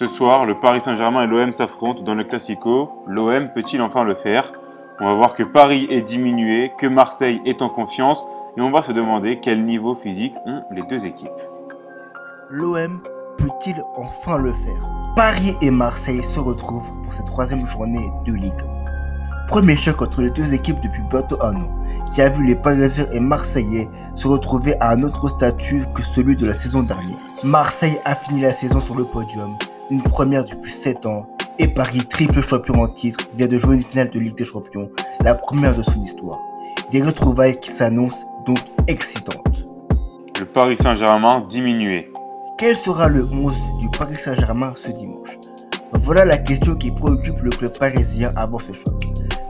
Ce soir, le Paris Saint-Germain et l'OM s'affrontent dans le Classico. L'OM peut-il enfin le faire? On va voir que Paris est diminué, que Marseille est en confiance, et on va se demander quel niveau physique ont les deux équipes. L'OM peut-il enfin le faire? Paris et Marseille se retrouvent pour cette troisième journée de Ligue 1. Premier choc entre les deux équipes depuis bientôt un an, qui a vu les Parisiens et Marseillais se retrouver à un autre statut que celui de la saison dernière. Marseille a fini la saison sur le podium, une première depuis 7 ans, et Paris, triple champion en titre, vient de jouer une finale de Ligue des Champions, la première de son histoire. Des retrouvailles qui s'annoncent donc excitantes. Le Paris Saint-Germain diminué. Quel sera le 11 du Paris Saint-Germain ce dimanche? Voilà la question qui préoccupe le club parisien avant ce choc.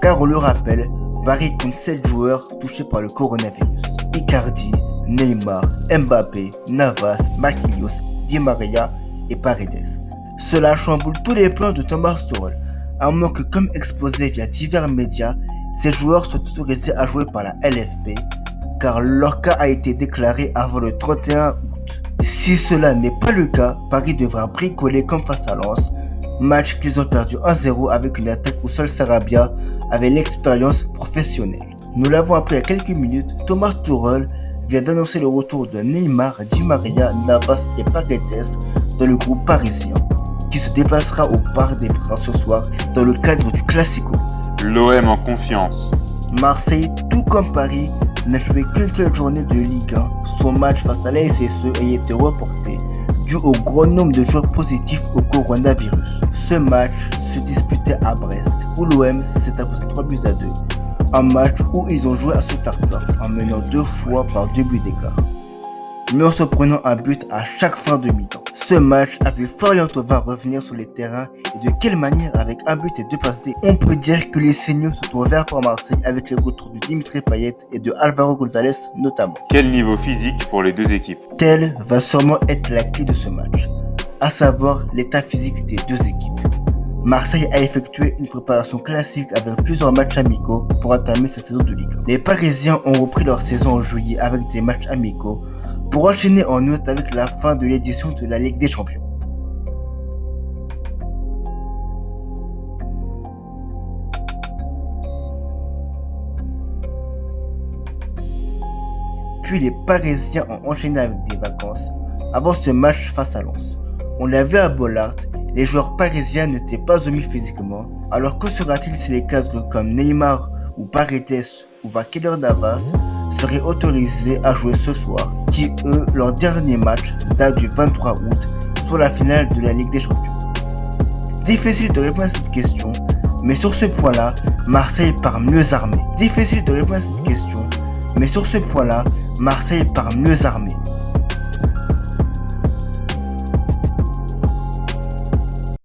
Car on le rappelle, Paris compte 7 joueurs touchés par le coronavirus. Icardi, Neymar, Mbappé, Navas, Marquinhos, Di Maria et Paredes. Cela chamboule tous les plans de Thomas Tuchel, à moins que, comme exposé via divers médias, ces joueurs soient autorisés à jouer par la LFP, car leur cas a été déclaré avant le 31 août. Si cela n'est pas le cas, Paris devra bricoler comme face à Lens, match qu'ils ont perdu 1-0 avec une attaque où seul Sarabia avait l'expérience professionnelle. Nous l'avons appris il y a quelques minutes, Thomas Tuchel vient d'annoncer le retour de Neymar, Di Maria, Navas et Paredes dans le groupe parisien, qui se déplacera au Parc des Princes ce soir dans le cadre du Classico. L'OM en confiance. Marseille, tout comme Paris, n'a joué qu'une seule journée de Ligue 1. Son match face à la SSE a été reporté dû au grand nombre de joueurs positifs au coronavirus. Ce match se disputait à Brest, où l'OM s'est imposé 3-2. Un match où ils ont joué à se faire peur, en menant 2 fois par 2 buts d'écart, mais en se prenant un but à chaque fin de mi-temps. Ce match a vu Florian Thauvin revenir sur les terrains, et de quelle manière? Avec un but et 2 passes D. On peut dire que les signaux sont ouverts pour Marseille avec les retours de Dimitri Payet et de Álvaro González notamment. Quel niveau physique pour les deux équipes? Telle va sûrement être la clé de ce match, à savoir l'état physique des deux équipes. Marseille a effectué une préparation classique avec plusieurs matchs amicaux pour entamer sa saison de Ligue 1. Les Parisiens ont repris leur saison en juillet avec des matchs amicaux pour enchaîner en août avec la fin de l'édition de la Ligue des Champions. Puis les Parisiens ont enchaîné avec des vacances avant ce match face à Lens. On l'a vu à Bollaert, les joueurs parisiens n'étaient pas omis physiquement. Alors que sera-t-il si les cadres comme Neymar ou Paredes ou Keylor Navas seraient autorisés à jouer ce soir, qui eux, leur dernier match date du 23 août, soit la finale de la Ligue des Champions? Difficile de répondre à cette question, mais sur ce point-là, Marseille part mieux armé.